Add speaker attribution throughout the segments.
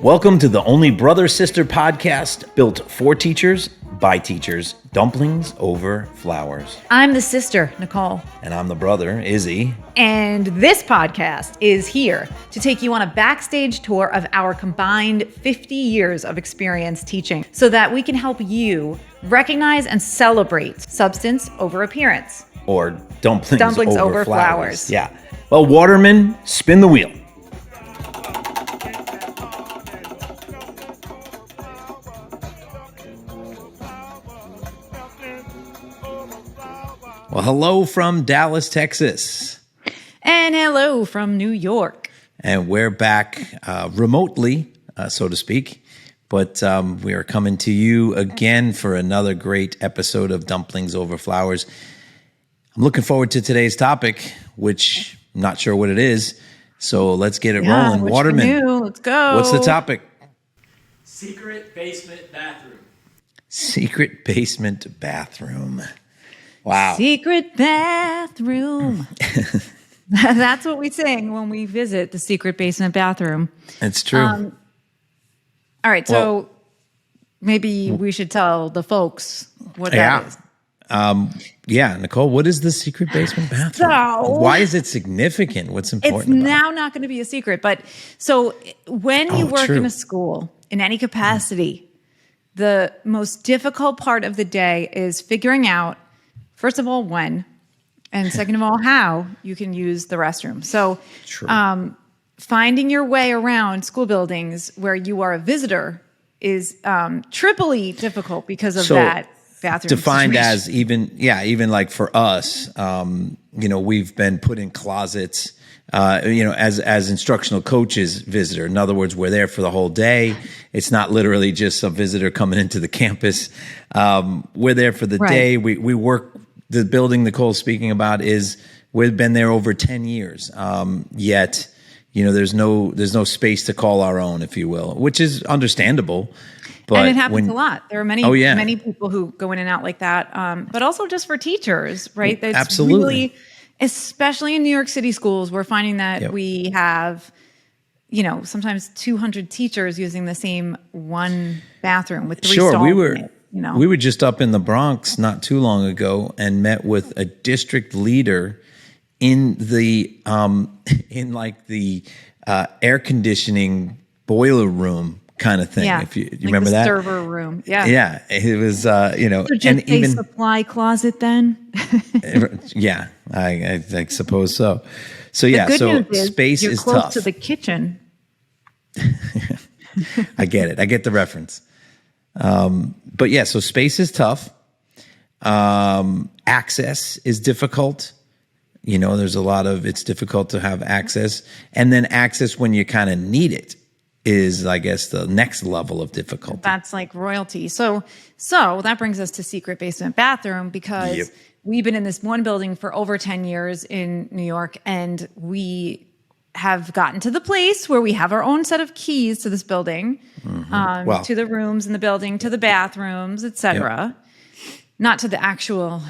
Speaker 1: Welcome to the only brother-sister podcast built for teachers, by teachers, dumplings over flowers.
Speaker 2: I'm the sister, Nicole.
Speaker 1: And I'm the brother, Izzy.
Speaker 2: And this podcast is here to take you on a backstage tour of our combined 50 years of experience teaching so that we can help you recognize and celebrate substance over appearance.
Speaker 1: Or dumplings over flowers. Yeah. Well, Waterman, spin the wheel. Well, hello from Dallas, Texas.
Speaker 2: And hello from New York.
Speaker 1: And we're back remotely, so to speak. But we are coming to you again for another great episode of Dumplings Over Flowers. I'm looking forward to today's topic, which I'm not sure what it is. So let's get it rolling. Waterman,
Speaker 2: let's go.
Speaker 1: What's the topic?
Speaker 3: Secret basement bathroom.
Speaker 1: Secret basement bathroom. Wow.
Speaker 2: Secret bathroom. That's what we sing when we visit the secret basement bathroom.
Speaker 1: It's true.
Speaker 2: All right. So maybe we should tell the folks what that is.
Speaker 1: Yeah, Nicole, what is the secret basement bathroom? Why is it significant? What's important
Speaker 2: It's
Speaker 1: about
Speaker 2: now not going to be a secret. But so when you work in a school in any capacity, the most difficult part of the day is figuring out, first of all, when, and second of all, how you can use the restroom. So finding your way around school buildings where you are a visitor is triply difficult because of that bathroom
Speaker 1: defined
Speaker 2: situation.
Speaker 1: as even like for us, we've been put in closets, as instructional coaches visitor. In other words, we're there for the whole day. It's not literally just a visitor coming into the campus. We're there for the day. We work. The building Nicole's speaking about we've been there over 10 years. Yet, there's no space to call our own, if you will, which is understandable. But
Speaker 2: and it happens a lot. There are many people who go in and out like that. But also just for teachers, right? That's
Speaker 1: absolutely.
Speaker 2: Really, especially in New York City schools, we're finding that we have, sometimes 200 teachers using the same one bathroom with 3 stalls in it.
Speaker 1: We were just up in the Bronx not too long ago and met with a district leader in the air conditioning boiler room kind of thing.
Speaker 2: Yeah,
Speaker 1: if you
Speaker 2: like
Speaker 1: remember
Speaker 2: the
Speaker 1: that
Speaker 2: server room. Yeah,
Speaker 1: yeah, it was
Speaker 2: so just
Speaker 1: and
Speaker 2: a supply closet then.
Speaker 1: Yeah, I suppose so. So yeah,
Speaker 2: the good
Speaker 1: so
Speaker 2: news is
Speaker 1: space
Speaker 2: you're
Speaker 1: is
Speaker 2: close
Speaker 1: tough.
Speaker 2: to the kitchen.
Speaker 1: I get it. I get the reference. But yeah, so space is tough. Access is difficult. It's difficult to have access. And then access when you kind of need it is, I guess, the next level of difficulty.
Speaker 2: That's like royalty. So that brings us to secret basement bathroom because we've been in this one building for over 10 years in New York, and we have gotten to the place where we have our own set of keys to this building, to the rooms in the building, to the bathrooms, etc. Not to the actual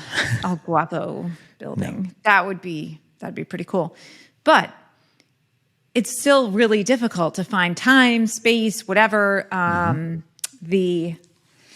Speaker 2: El Guapo building. No. That'd be pretty cool. But it's still really difficult to find time, space, whatever. The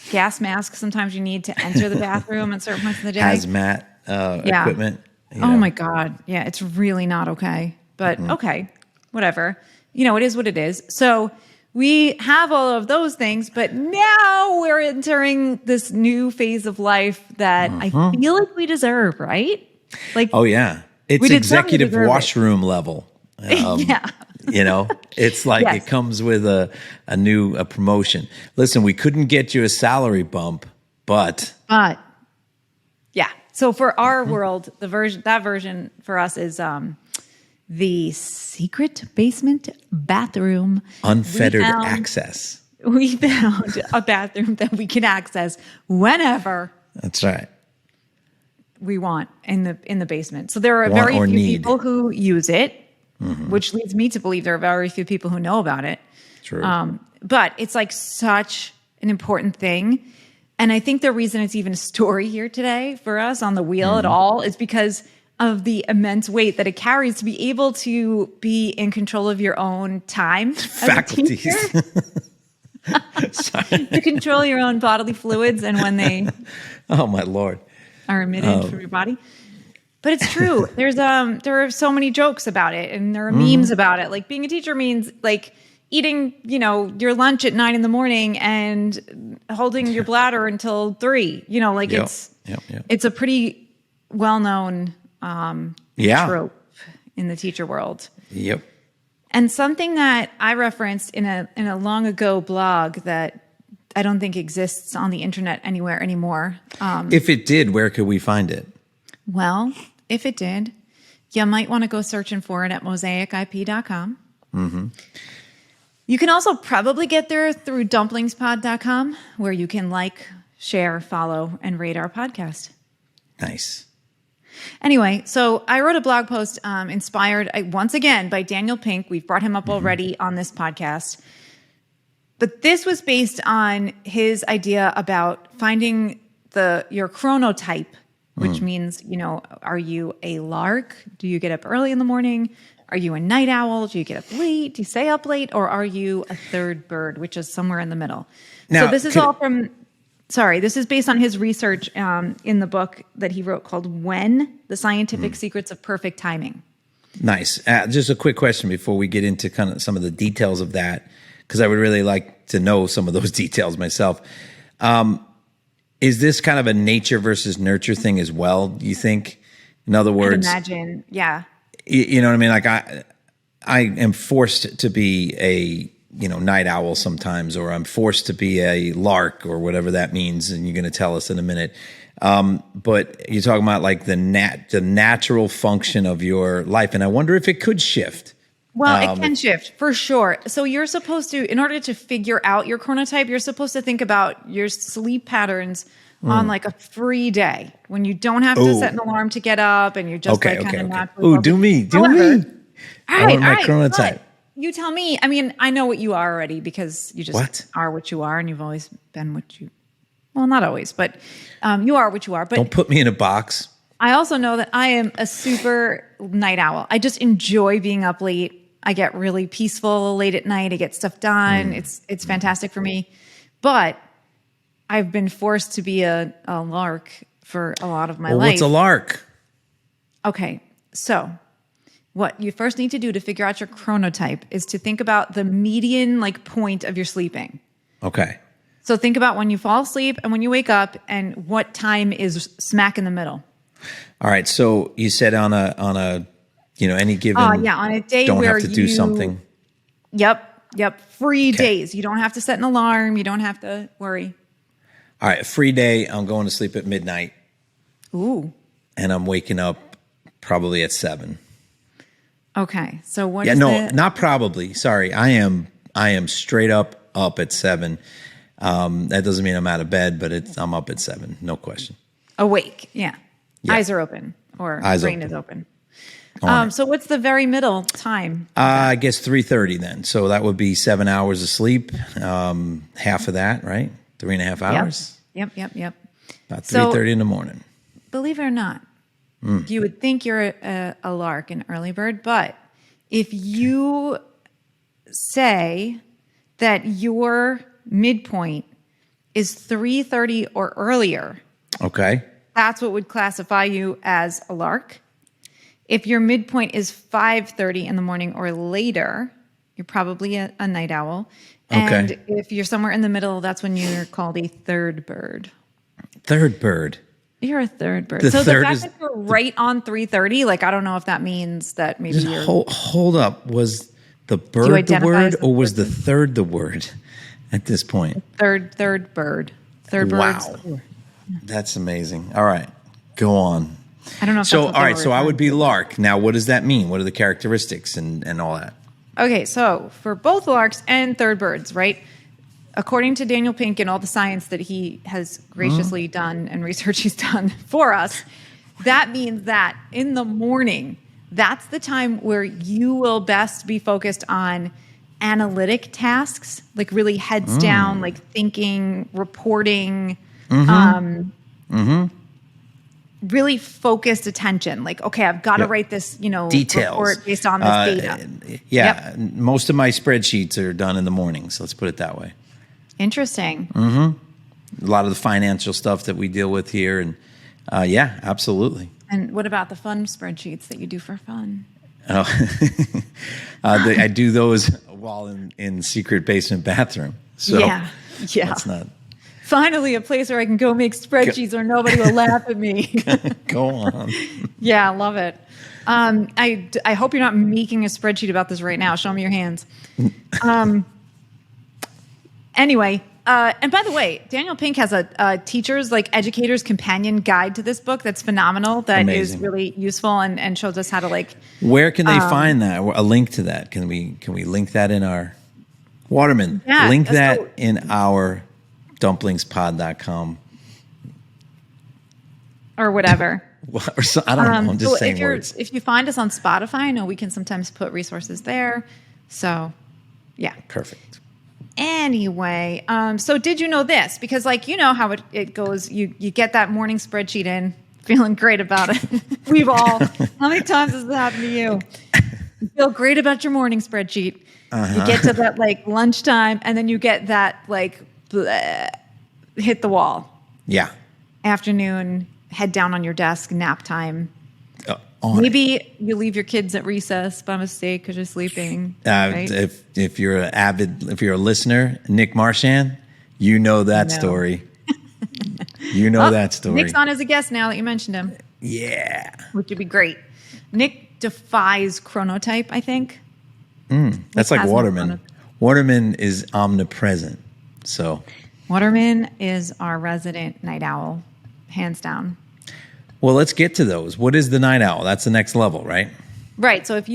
Speaker 2: gas mask sometimes you need to enter the bathroom at certain points in the day.
Speaker 1: Hazmat equipment.
Speaker 2: Oh my God. Yeah, it's really not okay. But okay, whatever. It is what it is. So we have all of those things, but now we're entering this new phase of life that I feel like we deserve, right? Like,
Speaker 1: oh yeah, it's executive washroom level. It's like it comes with a new promotion. Listen, we couldn't get you a salary bump, but
Speaker 2: yeah. So for our world, that version for us is the secret basement bathroom.
Speaker 1: Unfettered access.
Speaker 2: We found a bathroom that we can access whenever.
Speaker 1: That's right.
Speaker 2: We want in the basement. So there are very few people who use it, which leads me to believe there are very few people who know about it.
Speaker 1: True.
Speaker 2: But it's like such an important thing. And I think the reason it's even a story here today for us on the wheel at all is because of the immense weight that it carries to be able to be in control of your own time.
Speaker 1: Faculties. Sorry.
Speaker 2: You control your own bodily fluids and when they
Speaker 1: Oh my Lord.
Speaker 2: are emitted from your body. But it's true. There are so many jokes about it, and there are memes about it. Like being a teacher means like eating, your lunch at 9 a.m. and holding your bladder until 3. It's a pretty well-known trope in the teacher world.
Speaker 1: Yep.
Speaker 2: And something that I referenced in a long ago blog that I don't think exists on the internet anywhere anymore.
Speaker 1: If it did, where could we find it?
Speaker 2: Well, if it did, you might want to go searching for it at mosaicip.com.
Speaker 1: Mm-hmm.
Speaker 2: You can also probably get there through dumplingspod.com, where you can like, share, follow, and rate our podcast.
Speaker 1: Nice.
Speaker 2: Anyway, so I wrote a blog post inspired, once again, by Daniel Pink. We've brought him up already on this podcast. But this was based on his idea about finding your chronotype, which means, are you a lark? Do you get up early in the morning? Are you a night owl? Do you get up late? Do you stay up late? Or are you a third bird, which is somewhere in the middle?
Speaker 1: Now,
Speaker 2: so this is this is based on his research in the book that he wrote called When: The Scientific Secrets of Perfect Timing. Nice.
Speaker 1: Just a quick question before we get into kind of some of the details of that, because I would really like to know some of those details myself. Is this kind of a nature versus nurture thing as well, do you think? In other words,
Speaker 2: I'd imagine, yeah.
Speaker 1: You know what I mean? Like I am forced to be a night owl sometimes, or I'm forced to be a lark, or whatever that means, and you're going to tell us in a minute. But you're talking about like the natural function of your life, and I wonder if it could shift.
Speaker 2: Well, it can shift for sure. So you're supposed to, in order to figure out your chronotype, you're supposed to think about your sleep patterns on like a free day when you don't have to set an alarm to get up and you're just kind of naturally.
Speaker 1: Oh, do me.
Speaker 2: All right,
Speaker 1: I want my chronotype.
Speaker 2: You tell me. I mean, I know what you are already because you just are what you are, and you've always been what you. Well, not always, but you are what you are. But
Speaker 1: don't put me in a box.
Speaker 2: I also know that I am a super night owl. I just enjoy being up late. I get really peaceful late at night. I get stuff done. It's fantastic for me. But I've been forced to be a lark for a lot of my life.
Speaker 1: What's a lark?
Speaker 2: Okay, so what you first need to do to figure out your chronotype is to think about the median point of your sleeping.
Speaker 1: Okay.
Speaker 2: So think about when you fall asleep and when you wake up and what time is smack in the middle.
Speaker 1: All right. So you said on a any given
Speaker 2: on a day
Speaker 1: don't
Speaker 2: where
Speaker 1: have to do something.
Speaker 2: Yep. Free days. You don't have to set an alarm. You don't have to worry.
Speaker 1: All right, a free day. I'm going to sleep at midnight.
Speaker 2: Ooh.
Speaker 1: And I'm waking up probably at 7.
Speaker 2: Okay. So what?
Speaker 1: Not probably. Sorry, I am straight up at 7. That doesn't mean I'm out of bed, but I'm up at 7. No question.
Speaker 2: Awake. Yeah. Eyes are open, or brain is open. So what's the very middle time?
Speaker 1: I guess 3:30 then. So that would be 7 hours of sleep. Half of that, right? 3.5 hours.
Speaker 2: Yep.
Speaker 1: About 3:30 in the morning.
Speaker 2: Believe it or not, you would think you're a lark, an early bird, but if you say that your midpoint is 3:30 or earlier,
Speaker 1: okay,
Speaker 2: that's what would classify you as a lark. If your midpoint is 5:30 in the morning or later, you're probably a night owl. And if you're somewhere in the middle, that's when you're called a third bird.
Speaker 1: Third bird.
Speaker 2: You're a third bird. The fact that you're right on 3:30, I don't know if that means that maybe you're...
Speaker 1: Hold up. Was the bird the word, or was the third the word at this point?
Speaker 2: Third bird. Third bird.
Speaker 1: Wow. That's amazing. All right. Go on.
Speaker 2: I don't know if
Speaker 1: so. All right. So I would be lark. Now, what does that mean? What are the characteristics and all that?
Speaker 2: Okay. So for both larks and third birds, right? According to Daniel Pink and all the science that he has graciously done and research he's done for us, that means that in the morning, that's the time where you will best be focused on analytic tasks, really heads down, really focused attention. Like, okay, I've got to
Speaker 1: Yep.
Speaker 2: write this,
Speaker 1: Details
Speaker 2: report based on this data.
Speaker 1: Yeah,
Speaker 2: Yep.
Speaker 1: most of my spreadsheets are done in the mornings. Let's put it that way.
Speaker 2: Interesting.
Speaker 1: A lot of the financial stuff that we deal with here, and yeah, absolutely.
Speaker 2: And what about the fun spreadsheets that you do for fun?
Speaker 1: Oh. I do those while in secret basement bathroom. So
Speaker 2: Yeah.
Speaker 1: that's not.
Speaker 2: Finally, a place where I can go make spreadsheets where nobody will laugh at me.
Speaker 1: Go on.
Speaker 2: Yeah, I love it. I hope you're not making a spreadsheet about this right now. Show me your hands. Anyway, and by the way, Daniel Pink has a teacher's, like educator's companion guide to this book that's phenomenal. That is
Speaker 1: Amazing.
Speaker 2: really useful and shows us how to like.
Speaker 1: Where can they find that? A link to that? Can we link that in our Waterman?
Speaker 2: Yeah,
Speaker 1: link that
Speaker 2: so-
Speaker 1: in our dumplingspod.com.
Speaker 2: Or whatever.
Speaker 1: Or so, I don't know. I'm just
Speaker 2: So
Speaker 1: saying words.
Speaker 2: if you find us on Spotify, I know we can sometimes put resources there. So, yeah.
Speaker 1: Perfect.
Speaker 2: Anyway, so did you know this? Because like, you know how it goes. You get that morning spreadsheet in, feeling great about it. We've all, how many times has that happened to you? You feel great about your morning spreadsheet. You get to that like lunchtime and then you get that like bleh, hit the wall.
Speaker 1: Yeah.
Speaker 2: Afternoon, head down on your desk, nap time.
Speaker 1: On it.
Speaker 2: Maybe you leave your kids at recess by mistake because you're sleeping. Right?
Speaker 1: If you're if you're a listener, Nick Marchand, you know that
Speaker 2: No.
Speaker 1: story. You know that story.
Speaker 2: Nick's on as a guest now that you mentioned him,
Speaker 1: Yeah.
Speaker 2: which would be great. Nick defies chronotype, I think.
Speaker 1: That's like
Speaker 2: has no
Speaker 1: Waterman.
Speaker 2: chrono-
Speaker 1: Waterman is omnipresent. So,
Speaker 2: Waterman is our resident night owl, hands down.
Speaker 1: well, let's get to those. What is the night owl? That's the next level, right?
Speaker 2: Right. So if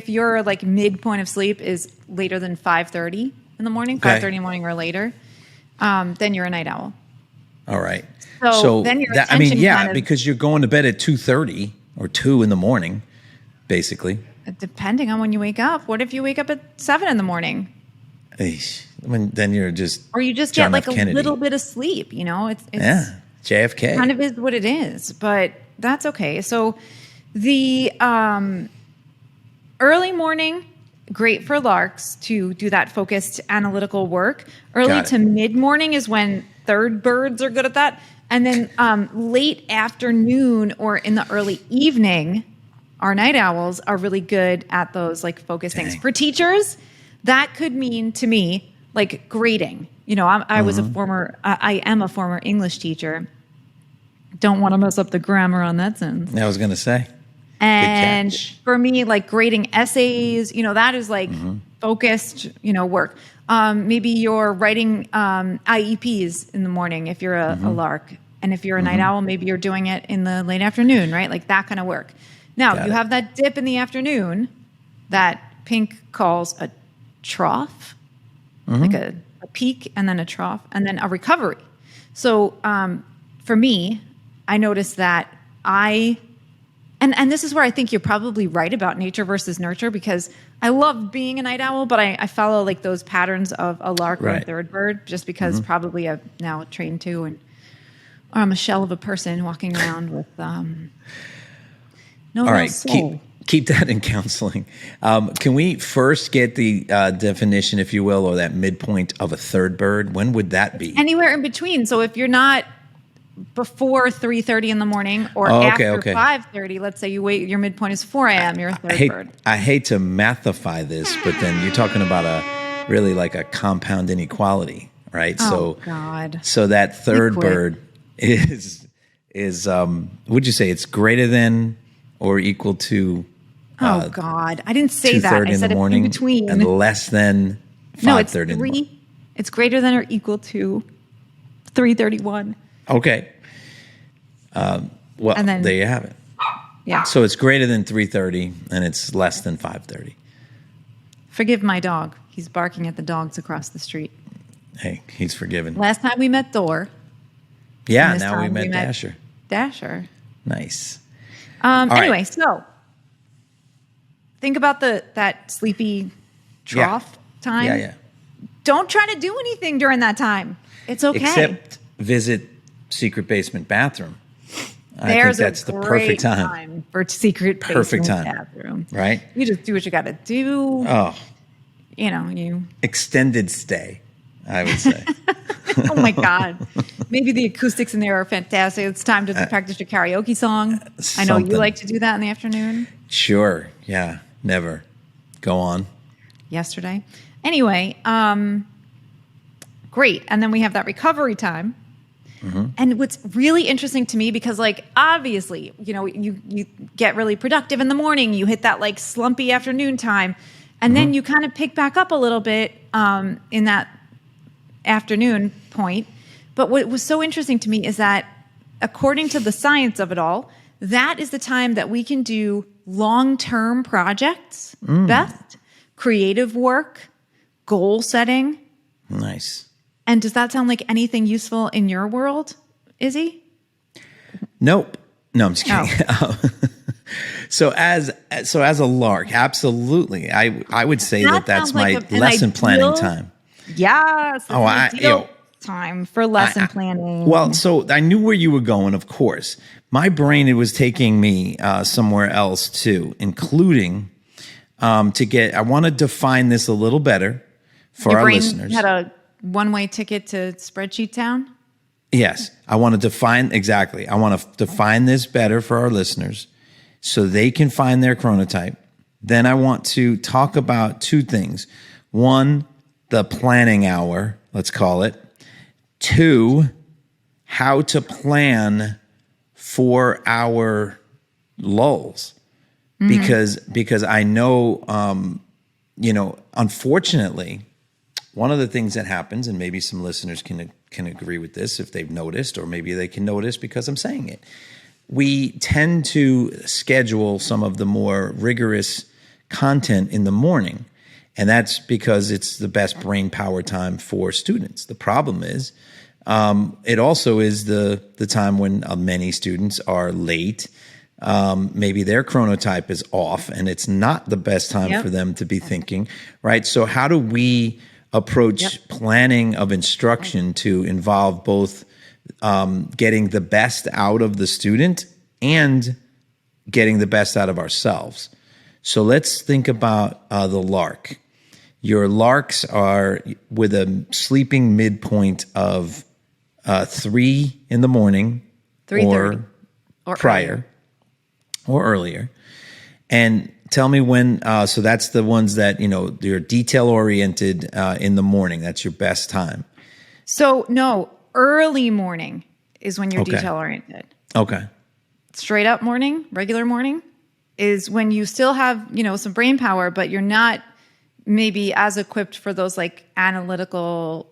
Speaker 2: your like midpoint of sleep is later than 5:30 in the morning,
Speaker 1: Okay.
Speaker 2: 5:30 in the morning or later, then you're a night owl.
Speaker 1: All right.
Speaker 2: So then your attention kind of-
Speaker 1: because you're going to bed at 2:30 or 2 in the morning, basically.
Speaker 2: Depending on when you wake up. What if you wake up at 7 in the morning?
Speaker 1: Eesh. Then you're just
Speaker 2: Or you just
Speaker 1: John
Speaker 2: get like
Speaker 1: F.
Speaker 2: a
Speaker 1: Kennedy.
Speaker 2: little bit of sleep, It's
Speaker 1: Yeah, JFK.
Speaker 2: kind of is what it is, but that's okay. So the early morning, great for larks to do that focused analytical work. Early
Speaker 1: Got it.
Speaker 2: to mid morning is when third birds are good at that. And then late afternoon or in the early evening, our night owls are really good at those like focused things.
Speaker 1: Dang.
Speaker 2: For teachers, that could mean to me like grading. I was I am a former English teacher. Don't want to mess up the grammar on that sentence.
Speaker 1: I was going to say.
Speaker 2: And
Speaker 1: catch.
Speaker 2: for me, like grading essays, that is like focused, work. Maybe you're writing IEPs in the morning if you're a lark. And if you're a night owl, maybe you're doing it in the late afternoon, right? Like that kind of work. Now,
Speaker 1: Got
Speaker 2: you
Speaker 1: it.
Speaker 2: have that dip in the afternoon that Pink calls a trough, like a peak and then a trough and then a recovery. So for me, I noticed that and this is where I think you're probably right about nature versus nurture, because I love being a night owl, but I follow like those patterns of a lark or a
Speaker 1: Right.
Speaker 2: third bird just because probably I've now trained to, or I'm a shell of a person walking around with no
Speaker 1: All
Speaker 2: real
Speaker 1: right,
Speaker 2: soul.
Speaker 1: keep that in counseling. Can we first get the definition, if you will, or that midpoint of a third bird? When would that be?
Speaker 2: Anywhere in between. So if you're not before 3:30 in the morning or
Speaker 1: Oh,
Speaker 2: after
Speaker 1: okay.
Speaker 2: 5:30, let's say you wait, your midpoint is 4 a.m. You're a third bird.
Speaker 1: I hate to mathify this, but then you're talking about really like a compound inequality, right?
Speaker 2: Oh, God.
Speaker 1: So that third
Speaker 2: quit.
Speaker 1: bird is would you say it's greater than or equal to
Speaker 2: Oh God, I didn't say that.
Speaker 1: 2:30
Speaker 2: I
Speaker 1: in
Speaker 2: said
Speaker 1: the
Speaker 2: it
Speaker 1: morning
Speaker 2: in between.
Speaker 1: and less than 5:30
Speaker 2: No, it's
Speaker 1: in the morning?
Speaker 2: 3. It's greater than or equal to 3:31.
Speaker 1: Okay. Well,
Speaker 2: And then-
Speaker 1: there you have it.
Speaker 2: Yeah.
Speaker 1: So it's greater than 3:30 and it's less than 5:30.
Speaker 2: Forgive my dog. He's barking at the dogs across the street.
Speaker 1: Hey, he's forgiven.
Speaker 2: Last time we met Thor.
Speaker 1: Yeah,
Speaker 2: and this
Speaker 1: now we
Speaker 2: time
Speaker 1: met Dasher.
Speaker 2: Dasher.
Speaker 1: Nice.
Speaker 2: Anyway,
Speaker 1: right.
Speaker 2: so think about that sleepy trough time.
Speaker 1: Yeah.
Speaker 2: Don't try to do anything during that time. It's okay.
Speaker 1: Except visit secret basement bathroom. I think
Speaker 2: There's
Speaker 1: that's
Speaker 2: a
Speaker 1: the
Speaker 2: great
Speaker 1: perfect time.
Speaker 2: for secret
Speaker 1: Perfect
Speaker 2: basement
Speaker 1: time.
Speaker 2: bathroom.
Speaker 1: Right?
Speaker 2: You just do what you got to do.
Speaker 1: Oh,
Speaker 2: You.
Speaker 1: extended stay, I would say.
Speaker 2: Oh my God. Maybe the acoustics in there are fantastic. It's time to practice your karaoke song. I know you
Speaker 1: Something.
Speaker 2: like to do that in the afternoon.
Speaker 1: Sure. Yeah. Never. Go on.
Speaker 2: Yesterday. Anyway, great. And then we have that recovery time. And what's really interesting to me, because like obviously, you get really productive in the morning, you hit that like slumpy afternoon time, and then you kind of pick back up a little bit in that afternoon point. But what was so interesting to me is that according to the science of it all, that is the time that we can do long-term projects best, creative work, goal setting.
Speaker 1: Nice.
Speaker 2: And does that sound like anything useful in your world, Izzy?
Speaker 1: Nope. No, I'm just kidding.
Speaker 2: Oh.
Speaker 1: So as a lark, absolutely. I would say that's
Speaker 2: sounds
Speaker 1: my
Speaker 2: like an
Speaker 1: lesson planning
Speaker 2: ideal
Speaker 1: time.
Speaker 2: Yes.
Speaker 1: Oh,
Speaker 2: ideal time for lesson planning.
Speaker 1: Well, so I knew where you were going, of course. My brain, it was taking me somewhere else too, including I want to define this a little better for
Speaker 2: your
Speaker 1: our
Speaker 2: brain
Speaker 1: listeners.
Speaker 2: had a one-way ticket to Spreadsheet Town?
Speaker 1: Yes, I want to define exactly. I want to define this better for our listeners so they can find their chronotype. Then I want to talk about two things. One, the planning hour, let's call it. Two, how to plan for our lulls. Because I know, unfortunately, one of the things that happens, and maybe some listeners can agree with this if they've noticed, or maybe they can notice because I'm saying it. We tend to schedule some of the more rigorous content in the morning, and that's because it's the best brain power time for students. The problem is, it also is the time when many students are late. Maybe their chronotype is off, and it's not the best time for them to be thinking, right? So how do we approach planning of instruction to involve both getting the best out of the student and getting the best out of ourselves? So let's think about the lark. Your larks are with a sleeping midpoint of 3 in the morning
Speaker 2: 3:30
Speaker 1: or prior or earlier. And tell me when, so that's the ones that, you're detail oriented in the morning. That's your best time.
Speaker 2: So no, early morning is when you're detail oriented.
Speaker 1: Okay.
Speaker 2: Straight up morning, regular morning is when you still have, some brain power, but you're not maybe as equipped for those like analytical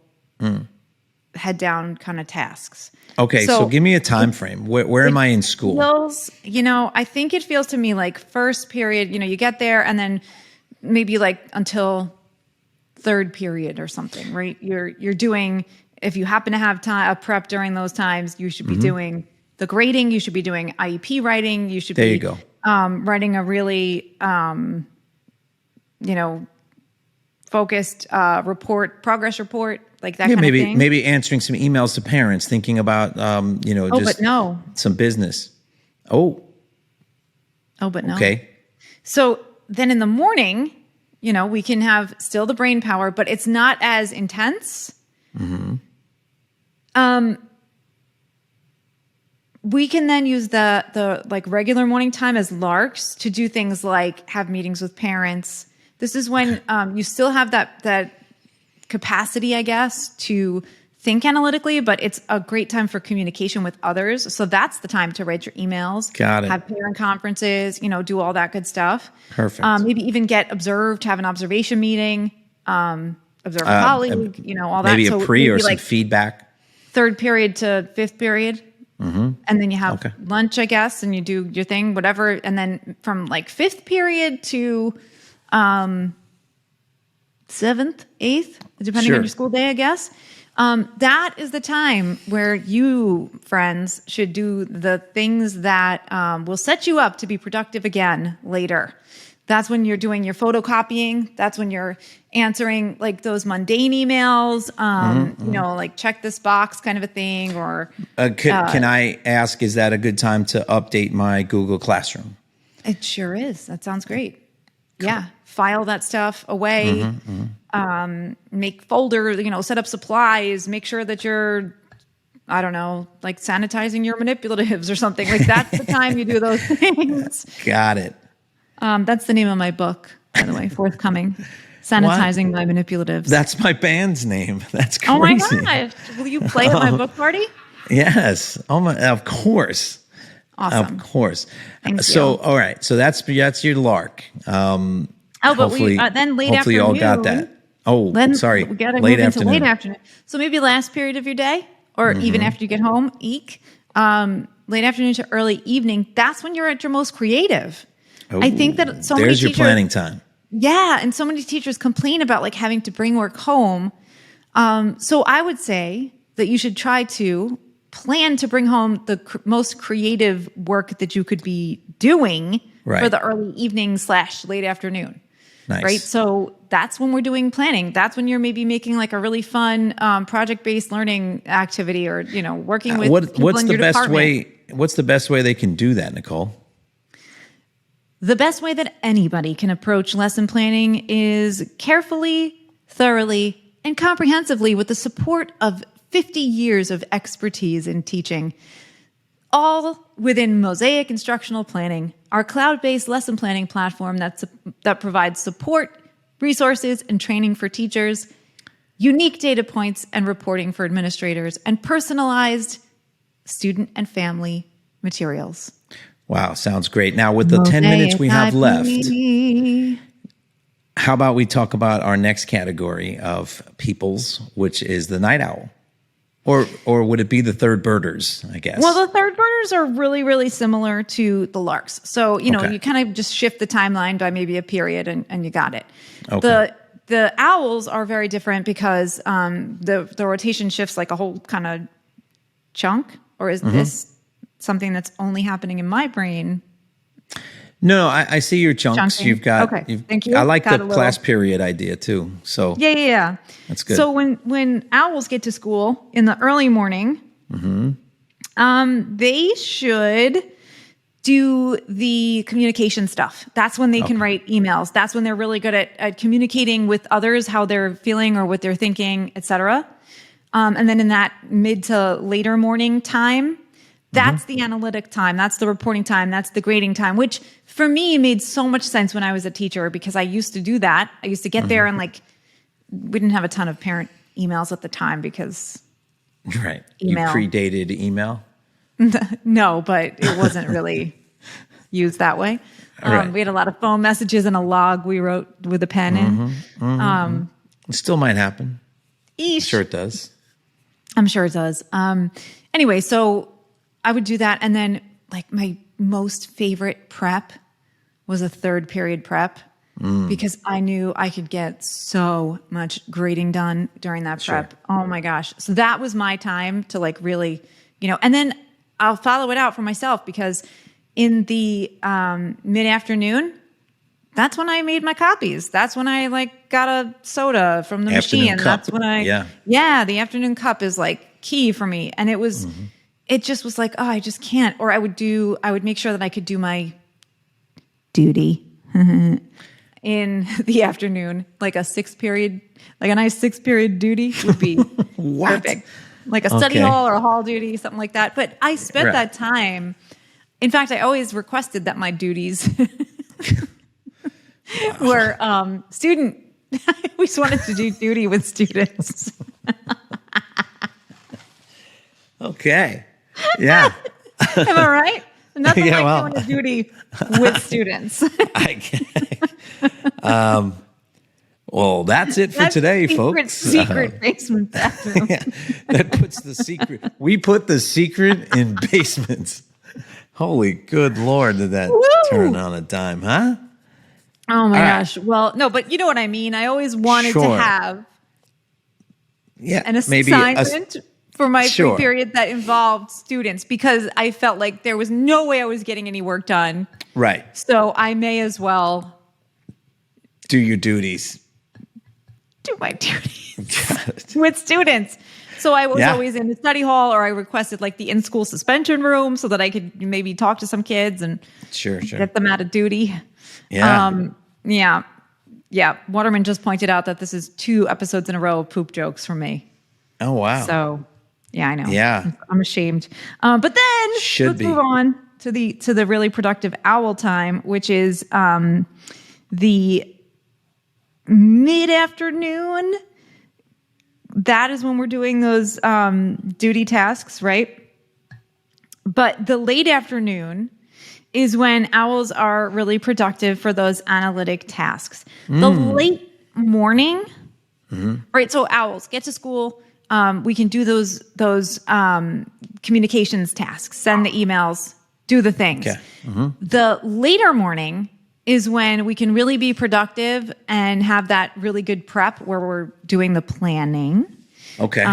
Speaker 2: head down kind of tasks.
Speaker 1: Okay. So give me a time frame. Where am I in school?
Speaker 2: I think it feels to me like first period, you get there and then maybe like until third period or something, right? You're doing, if you happen to have time, a prep during those times, you should be doing the grading, you should be doing IEP writing, you should be writing a really, focused progress report, like that kind of thing.
Speaker 1: Maybe answering some emails to parents, thinking about, some business. Oh,
Speaker 2: but no.
Speaker 1: Okay.
Speaker 2: So then in the morning, we can have still the brain power, but it's not as intense. We can then use the like regular morning time as larks to do things like have meetings with parents. This is when you still have that capacity, I guess, to think analytically, but it's a great time for communication with others. So that's the time to write your emails.
Speaker 1: Got it.
Speaker 2: Have parent conferences, do all that good stuff.
Speaker 1: Perfect.
Speaker 2: Maybe even get observed, have an observation meeting, observe a colleague, all that.
Speaker 1: Maybe a pre or some feedback.
Speaker 2: Third period to fifth period. And then you have lunch, I guess, and you do your thing, whatever. And then from like fifth period to seventh, eighth, depending on your school day, I guess. That is the time where you, friends, should do the things that will set you up to be productive again later. That's when you're doing your photocopying. That's when you're answering like those mundane emails, like check this box kind of a thing. Or
Speaker 1: can I ask, is that a good time to update my Google Classroom?
Speaker 2: It sure is. That sounds great. Cool. Yeah. File that stuff away, make folder, set up supplies, make sure that you're, I don't know, like sanitizing your manipulatives or something. Like that's the time you do those things.
Speaker 1: Got it.
Speaker 2: That's the name of my book, by the way, forthcoming. Sanitizing My Manipulatives.
Speaker 1: That's my band's name. That's crazy.
Speaker 2: Oh my gosh. Will you play at my book party?
Speaker 1: Yes. Oh my, of course.
Speaker 2: Awesome.
Speaker 1: Of course.
Speaker 2: Thank
Speaker 1: So,
Speaker 2: you.
Speaker 1: all right. So that's your lark.
Speaker 2: But we then late
Speaker 1: hopefully
Speaker 2: afternoon.
Speaker 1: you all got that. Oh, sorry.
Speaker 2: We got to move into late afternoon. So maybe last period of your day, or even after you get home, late afternoon to early evening. That's when you're at your most creative. I think that so many
Speaker 1: there's
Speaker 2: teachers,
Speaker 1: your planning time.
Speaker 2: Yeah, and so many teachers complain about like having to bring work home. So I would say that you should try to plan to bring home the most creative work that you could be doing for the early evening / late afternoon.
Speaker 1: Nice.
Speaker 2: Right. So that's when we're doing planning. That's when you're maybe making like a really fun project-based learning activity, or working with people in your department.
Speaker 1: What's the best way they can do that, Nicole?
Speaker 2: The best way that anybody can approach lesson planning is carefully, thoroughly, and comprehensively with the support of 50 years of expertise in teaching, all within Mosaic Instructional Planning, our cloud-based lesson planning platform that provides support, resources, and training for teachers, unique data points and reporting for administrators, and personalized student and family materials.
Speaker 1: Wow, sounds great. Now, with the 10 minutes we have left, how about we talk about our next category of peoples, which is the night owl? Or would it be the third birders, I guess?
Speaker 2: Well, the third birders are really, really similar to the larks. So, you kind of just shift the timeline by maybe a period and you got it.
Speaker 1: Okay.
Speaker 2: The owls are very different because the rotation shifts like a whole kind of chunk. Or is this something that's only happening in my brain?
Speaker 1: No, I see your chunks.
Speaker 2: Chunking.
Speaker 1: You've got.
Speaker 2: Okay. Thank you.
Speaker 1: I like
Speaker 2: Got
Speaker 1: the class period idea too. So
Speaker 2: yeah.
Speaker 1: That's good.
Speaker 2: So when owls get to school in the early morning, they should do the communication stuff. That's when they can write emails. That's when they're really good at communicating with others, how they're feeling or what they're thinking, etc. And then in that mid to later morning time, that's the analytic time. That's the reporting time. That's the grading time, which for me made so much sense when I was a teacher because I used to do that. I used to get there and we didn't have a ton of parent emails at the time because
Speaker 1: email. You predated email?
Speaker 2: No, but it wasn't really used that way. We had a lot of phone messages and a log we wrote with a pen in.
Speaker 1: It still might happen.
Speaker 2: Eesh.
Speaker 1: I'm sure it does.
Speaker 2: I'm sure it does. Anyway, so I would do that. And then my most favorite prep was a third period prep because I knew I could get so much grading done during that prep. Oh my gosh. So that was my time to really, and then I'll follow it out for myself because in the mid-afternoon, that's when I made my copies. That's when I got a soda from the machine.
Speaker 1: Cup.
Speaker 2: That's when the afternoon cup is key for me. And it was, it just was I just can't. Or I would make sure that I could do my duty in the afternoon, a 6-period, a nice 6-period duty would be perfect. A study hall or a hall duty, something like that. But I spent that time. In fact, I always requested that my duties were student. I always wanted to do duty with students.
Speaker 1: Okay. Yeah.
Speaker 2: Am I right? Nothing doing a duty with students.
Speaker 1: Well, that's it for today, folks.
Speaker 2: Secret basement bathroom.
Speaker 1: That puts the secret. We put the secret in basements. Holy good Lord, did that turn on a dime, huh?
Speaker 2: Oh my gosh. Well, no, but you know what I mean. I always wanted to have an assignment for my free period that involved students because I felt like there was no way I was getting any work done.
Speaker 1: Right.
Speaker 2: So I may as well
Speaker 1: do your duties.
Speaker 2: Do my duties with students. So I was always in the study hall, or I requested like the in-school suspension room so that I could maybe talk to some kids and
Speaker 1: Sure.
Speaker 2: get them out of duty.
Speaker 1: Yeah.
Speaker 2: Yeah. Waterman just pointed out that this is 2 episodes in a row of poop jokes from me.
Speaker 1: Oh, wow.
Speaker 2: So yeah, I know.
Speaker 1: Yeah.
Speaker 2: I'm ashamed. But then let's move on to the really productive owl time, which is the mid-afternoon. That is when we're doing those duty tasks, right? But the late afternoon is when owls are really productive for those analytic tasks. The late morning, right? So owls get to school. We can do those communications tasks, send the emails, do the things.
Speaker 1: Okay.
Speaker 2: The later morning is when we can really be productive and have that really good prep where we're doing the planning.
Speaker 1: Okay.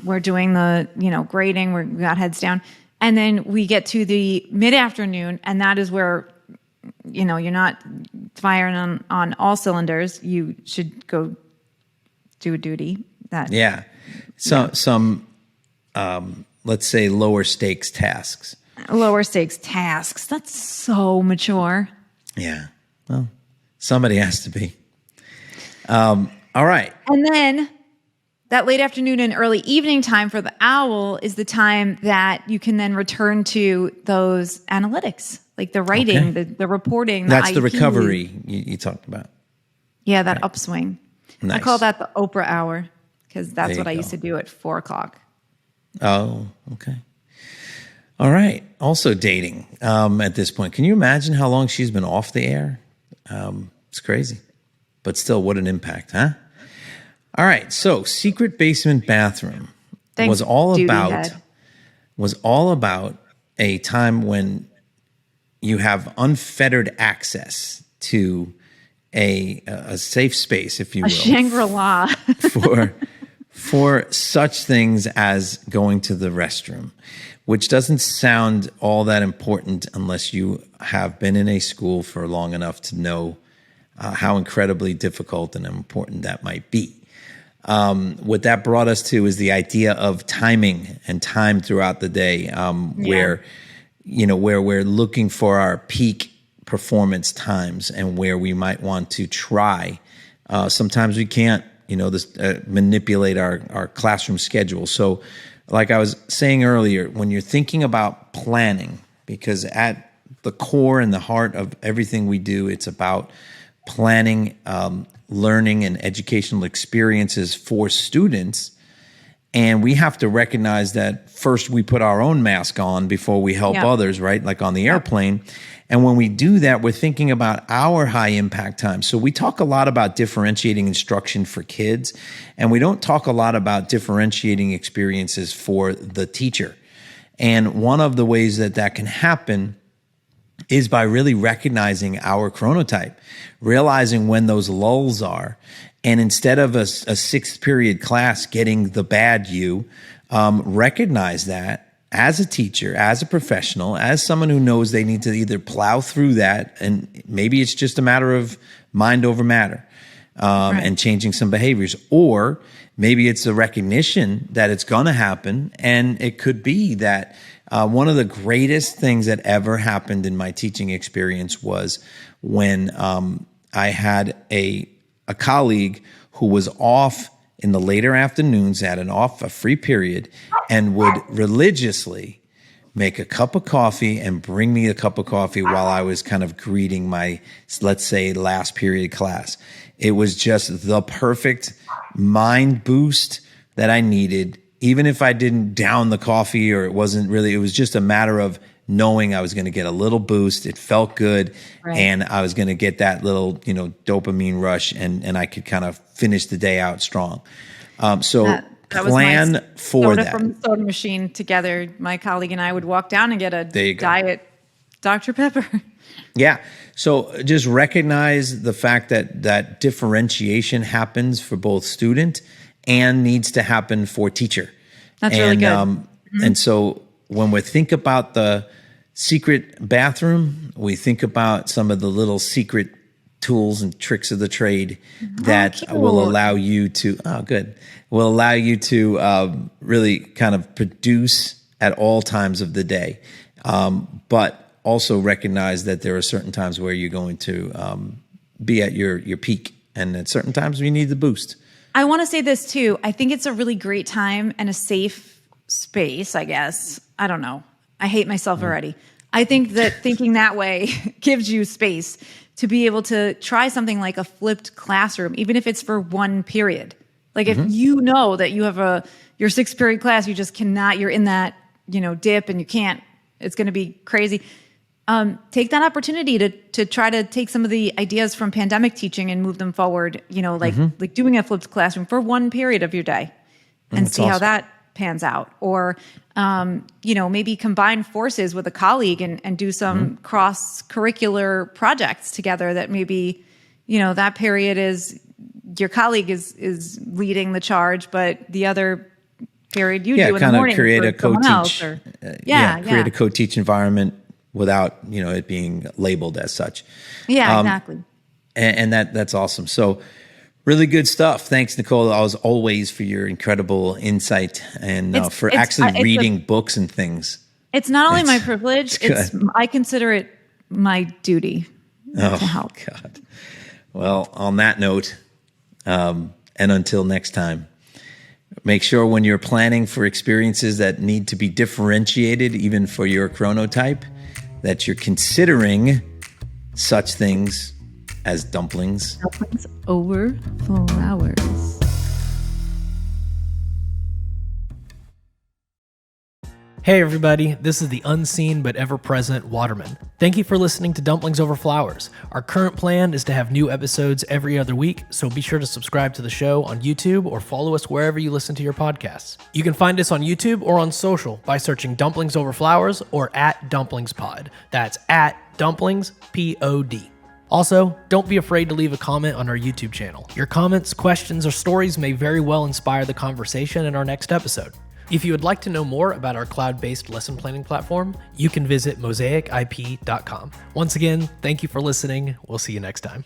Speaker 2: We're doing the, grading, we got heads down. And then we get to the mid-afternoon, and that is where, you're not firing on all cylinders. You should go do a duty.
Speaker 1: Some let's say lower stakes tasks.
Speaker 2: Lower stakes tasks. That's so mature.
Speaker 1: Yeah. Well, somebody has to be. All right.
Speaker 2: And then that late afternoon and early evening time for the owl is the time that you can then return to those analytics, like the writing, the reporting.
Speaker 1: That's the
Speaker 2: IP.
Speaker 1: recovery you talked about.
Speaker 2: Yeah, that upswing.
Speaker 1: Nice.
Speaker 2: I call that the Oprah hour because that's what I
Speaker 1: go.
Speaker 2: used to do at 4:00.
Speaker 1: Oh, okay. All right. Also dating at this point. Can you imagine how long she's been off the air? It's crazy. But still, what an impact, huh? All right. So secret basement bathroom was all about a time when you have unfettered access to a safe space, if you will.
Speaker 2: A Shangri-La.
Speaker 1: for such things as going to the restroom, which doesn't sound all that important unless you have been in a school for long enough to know how incredibly difficult and important that might be. What that brought us to is the idea of timing and time throughout the day, where we're looking for our peak performance times and where we might want to try. Sometimes we can't, manipulate our classroom schedule. So like I was saying earlier, when you're thinking about planning, because at the core and the heart of everything we do, it's about planning, learning and educational experiences for students. And we have to recognize that first we put our own mask on before we help others, right? Like on the airplane. And when we do that, we're thinking about our high impact time. So we talk a lot about differentiating instruction for kids, and we don't talk a lot about differentiating experiences for the teacher. And one of the ways that can happen is by really recognizing our chronotype, realizing when those lulls are. And instead of a 6th period class getting the bad you, recognize that as a teacher, as a professional, as someone who knows they need to either plow through that, and maybe it's just a matter of mind over matter, and changing some behaviors, or maybe it's a recognition that it's going to happen. And it could be that one of the greatest things that ever happened in my teaching experience was when I had a colleague who was off in the later afternoons, had a free period, and would religiously make a cup of coffee and bring me a cup of coffee while I was kind of greeting my, let's say, last period class. It was just the perfect mind boost that I needed, even if I didn't down the coffee, or it was just a matter of knowing I was going to get a little boost. It felt good. Right. And I was going to get that little, dopamine rush, and I could kind of finish the day out strong. So
Speaker 2: that
Speaker 1: plan for that.
Speaker 2: From the soda machine together, my colleague and I would walk down and get a diet Dr. Pepper.
Speaker 1: Yeah. So just recognize the fact that differentiation happens for both student and needs to happen for teacher.
Speaker 2: That's really good.
Speaker 1: And so when we think about the secret bathroom, we think about some of the little secret tools and tricks of the trade that will allow you to, really kind of produce at all times of the day. But also recognize that there are certain times where you're going to be at your peak, and at certain times you need the boost.
Speaker 2: I want to say this too. I think it's a really great time and a safe space, I guess. I don't know. I hate myself already. I think that thinking that way gives you space to be able to try something like a flipped classroom, even if it's for one period. Like if you know that you have your 6th period class, you just cannot, you're in that, dip and you can't, it's going to be crazy. Take that opportunity to try to take some of the ideas from pandemic teaching and move them forward, like doing a flipped classroom for one period of your day and see how that pans out. Or, maybe combine forces with a colleague and do some cross-curricular projects together that maybe, that period is your colleague is leading the charge, but the other period you do in the morning
Speaker 1: create a
Speaker 2: co-teach.
Speaker 1: Create a co-teach environment without it being labeled as such.
Speaker 2: Yeah, exactly.
Speaker 1: And that's awesome. So really good stuff. Thanks, Nicole, as always, for your incredible insight and for actually reading books and things.
Speaker 2: It's not only my privilege; I consider it my duty to help.
Speaker 1: God. Well, on that note, and until next time. Make sure when you're planning for experiences that need to be differentiated, even for your chronotype, that you're considering such things as dumplings.
Speaker 2: Dumplings over flowers.
Speaker 4: Hey everybody, this is the unseen but ever-present Waterman. Thank you for listening to Dumplings Over Flowers. Our current plan is to have new episodes every other week, so be sure to subscribe to the show on YouTube or follow us wherever you listen to your podcasts. You can find us on YouTube or on social by searching Dumplings Over Flowers or @DumplingsPod. That's @DumplingsPod. Also, don't be afraid to leave a comment on our YouTube channel. Your comments, questions, or stories may very well inspire the conversation in our next episode. If you would like to know more about our cloud-based lesson planning platform, you can visit mosaicip.com. Once again, thank you for listening. We'll see you next time.